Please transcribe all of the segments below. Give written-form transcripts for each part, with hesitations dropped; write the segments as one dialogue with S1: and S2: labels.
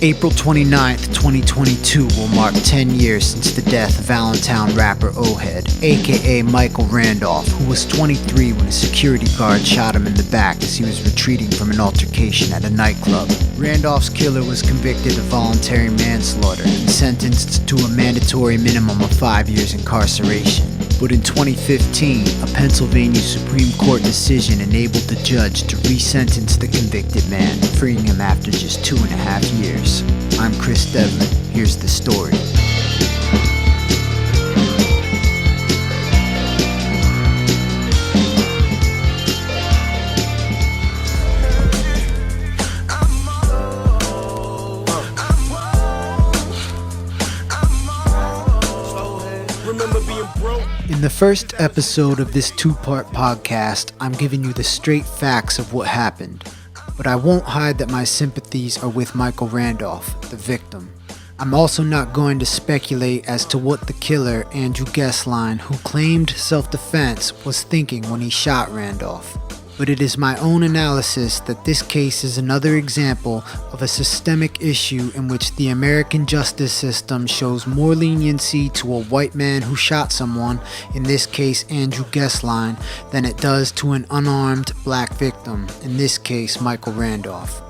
S1: April 29th, 2022 will mark 10 years since the death of Allentown rapper O Head, a.k.a. Michael Randolph, who was 23 when a security guard shot him in the back as he was retreating from an altercation at a nightclub. Randolph's killer was convicted of voluntary manslaughter and sentenced to a mandatory minimum of 5 years incarceration. But in 2015, a Pennsylvania Supreme Court decision enabled the judge to re-sentence the convicted man, freeing him after just 2.5 years. I'm Chris Devlin. Here's the story. In the first episode of this two-part podcast, I'm giving you the straight facts of what happened. But I won't hide that my sympathies are with Michael Randolph, the victim. I'm also not going to speculate as to what the killer, Andrew Gesslein, who claimed self-defense, was thinking when he shot Randolph. But it is my own analysis that this case is another example of a systemic issue in which the American justice system shows more leniency to a white man who shot someone, in this case Andrew Gesslein, than it does to an unarmed black victim, in this case Michael Randolph.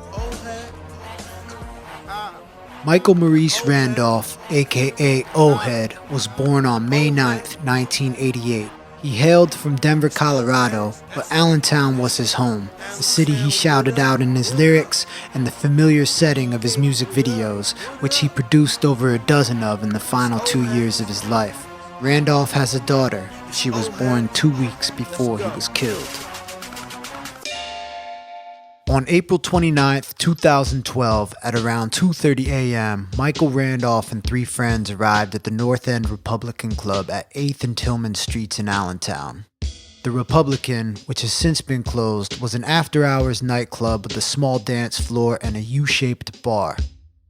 S1: Michael Maurice Randolph, a.k.a. O Head, was born on May 9th, 1988. He hailed from Denver, Colorado, but Allentown was his home, the city he shouted out in his lyrics and the familiar setting of his music videos, which he produced over a dozen of in the final 2 years of his life. Randolph has a daughter. She was born 2 weeks before he was killed. On April 29, 2012, at around 2:30 a.m., Michael Randolph and 3 friends arrived at the North End Republican Club at 8th and Tillman Streets in Allentown. The Republican, which has since been closed, was an after-hours nightclub with a small dance floor and a U-shaped bar.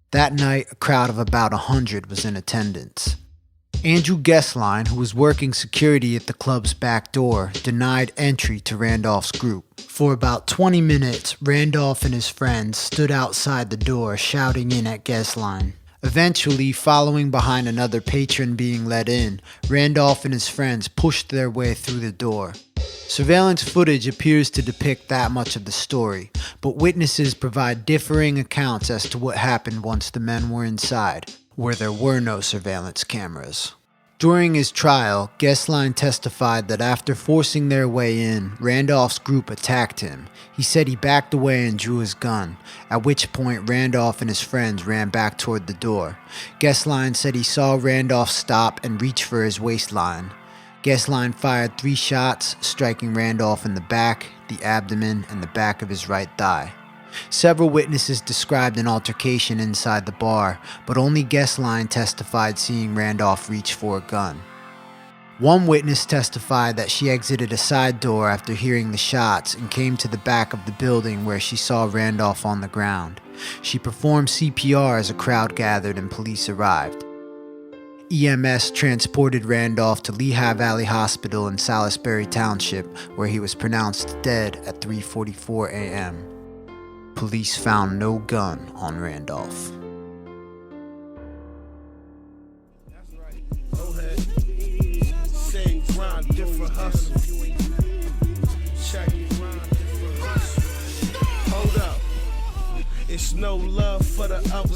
S1: That night, a crowd of about 100 was in attendance. Andrew Gesslein, who was working security at the club's back door, denied entry to Randolph's group. For about 20 minutes, Randolph and his friends stood outside the door shouting in at Gesslein. Eventually, following behind another patron being let in, Randolph and his friends pushed their way through the door. Surveillance footage appears to depict that much of the story, but witnesses provide differing accounts as to what happened once the men were inside, where there were no surveillance cameras. During his trial, Gesslein testified that after forcing their way in, Randolph's group attacked him. He said he backed away and drew his gun, at which point Randolph and his friends ran back toward the door. Gesslein said he saw Randolph stop and reach for his waistline. Gesslein fired 3 shots, striking Randolph in the back, the abdomen, and the back of his right thigh. Several witnesses described an altercation inside the bar, but only Gesslein testified seeing Randolph reach for a gun. One witness testified that she exited a side door after hearing the shots and came to the back of the building where she saw Randolph on the ground. She performed CPR as a crowd gathered and police arrived. EMS transported Randolph to Lehigh Valley Hospital in Salisbury Township, where he was pronounced dead at 3:44 a.m. Police found no gun on Randolph.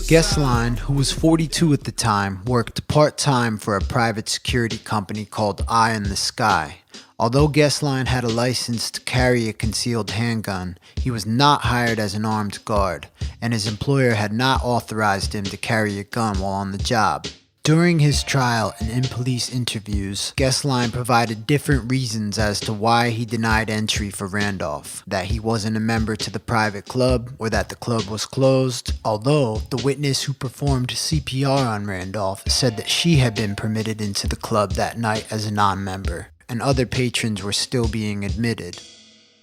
S1: Gesslein, who was 42 at the time, worked part-time for a private security company called Eye in the Sky. Although Gesslein had a license to carry a concealed handgun, he was not hired as an armed guard, and his employer had not authorized him to carry a gun while on the job. During his trial and in police interviews, Gesslein provided different reasons as to why he denied entry for Randolph, that he wasn't a member to the private club or that the club was closed, although the witness who performed CPR on Randolph said that she had been permitted into the club that night as a non-member, and other patrons were still being admitted.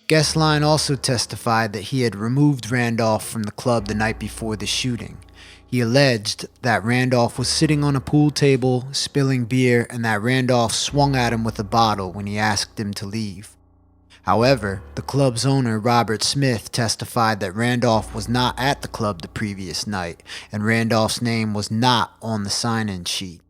S1: Gesslein also testified that he had removed Randolph from the club the night before the shooting. He alleged that Randolph was sitting on a pool table, spilling beer, and that Randolph swung at him with a bottle when he asked him to leave. However, the club's owner, Robert Smith, testified that Randolph was not at the club the previous night, and Randolph's name was not on the sign-in sheet.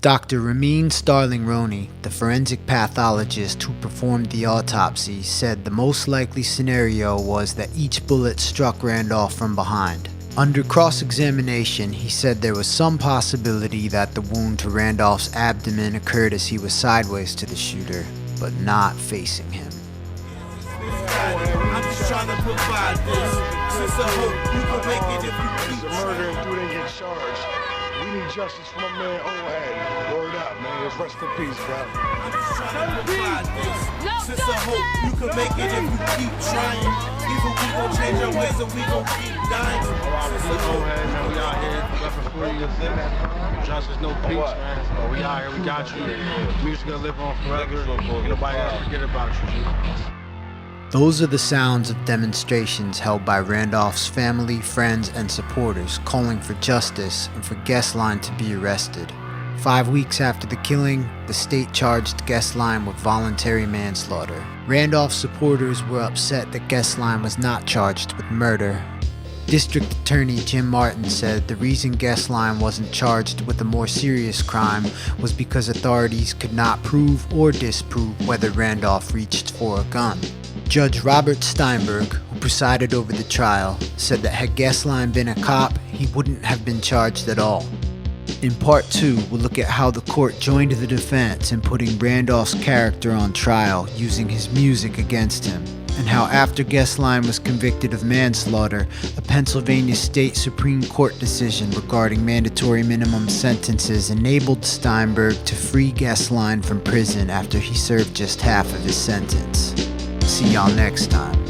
S1: Dr. Ramin Starling-Roney, the forensic pathologist who performed the autopsy, said the most likely scenario was that each bullet struck Randolph from behind. Under cross-examination, he said there was some possibility that the wound to Randolph's abdomen occurred as he was sideways to the shooter, but not facing him.
S2: I'm just trying to provide this. Since I hope you can make it if you keep
S3: murder and dude didn't get charged. We need justice for my man O Head. Word up, man. Rest in peace, bro.
S2: I'm just trying to provide this. Since I hope you can make it if you keep trying. Either we gon' change our ways or we gon' keep dying.
S3: O Head, man. We out here. Nothing for you. Justice, no peace, man. But we out here. We got you. Music gonna live on forever. Ain't nobody else forget about you, G.
S1: Those are the sounds of demonstrations held by Randolph's family, friends, and supporters calling for justice and for Gesslein to be arrested. 5 weeks after the killing, the state charged Gesslein with voluntary manslaughter. Randolph's supporters were upset that Gesslein was not charged with murder. District Attorney Jim Martin said the reason Gesslein wasn't charged with a more serious crime was because authorities could not prove or disprove whether Randolph reached for a gun. Judge Robert Steinberg, who presided over the trial, said that had Gesslein been a cop, he wouldn't have been charged at all. In part 2, we'll look at how the court joined the defense in putting Randolph's character on trial using his music against him, and how after Gesslein was convicted of manslaughter, a Pennsylvania State Supreme Court decision regarding mandatory minimum sentences enabled Steinberg to free Gesslein from prison after he served just half of his sentence. See y'all next time.